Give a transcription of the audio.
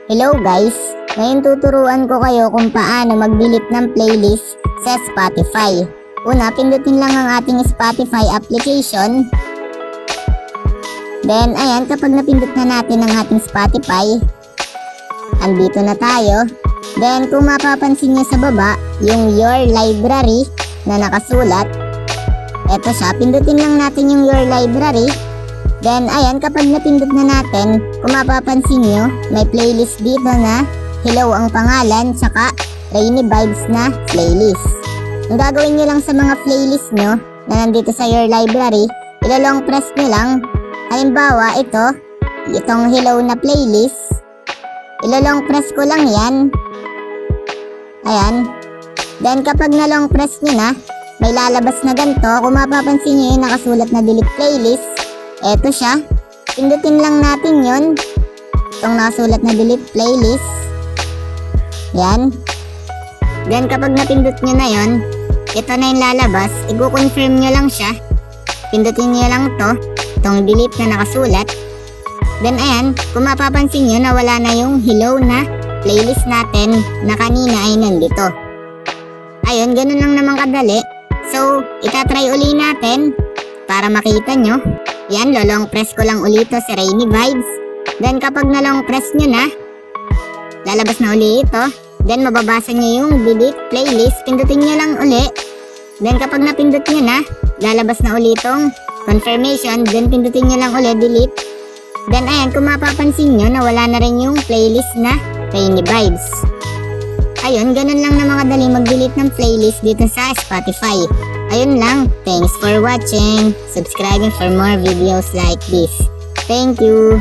Hello guys! Ngayon tuturuan ko kayo kung paano mag-delete ng playlist sa Spotify. Una, pindutin lang ang ating Spotify application. Then, ayan, kapag napindot na natin ang ating Spotify, andito na tayo. Then, kung mapapansin nyo sa baba, yung Your Library na nakasulat, eto siya, pindutin lang natin yung Your Library. Then, ayan, kapag napindot na natin, kung mapapansin nyo, may playlist dito na Hello ang pangalan, saka Rainy Vibes na playlist. Ang gagawin nyo lang sa mga playlist nyo na nandito sa Your Library, ilalong press nyo lang. Halimbawa, itong Hello na playlist, ilalong press ko lang yan. Ayan. Then, kapag nalong press nyo na, may lalabas na ganito. Kung mapapansin nyo yung nakasulat na delete playlist, eto siya. Pindutin lang natin yun. Itong nakasulat na delete playlist. Yan. Then kapag napindot nyo na yun, ito na yung lalabas. I-confirm nyo lang siya. Pindutin nyo lang to. Itong delete na nakasulat. Then ayan, kung mapapansin nyo na wala na yung hello na playlist natin na kanina ay nandito. Ayun, ganun lang naman kadali. So, itatry uli natin para makita nyo. Yan, long press ko lang ulit ito si Rainy Vibes. Then kapag na-long press nyo na, lalabas na uli ito. Then mababasa nyo yung delete playlist. Pindutin nyo lang uli. Then kapag napindot nyo na, lalabas na uli itong confirmation. Then pindutin nyo lang uli delete. Then ayan, kung mapapansin nyo na wala na rin yung playlist na Rainy Vibes. Ayun, ganun lang na mga dali mag-delete ng playlist dito sa Spotify. Ayun lang. Thanks for watching. Subscribing for more videos like this. Thank you.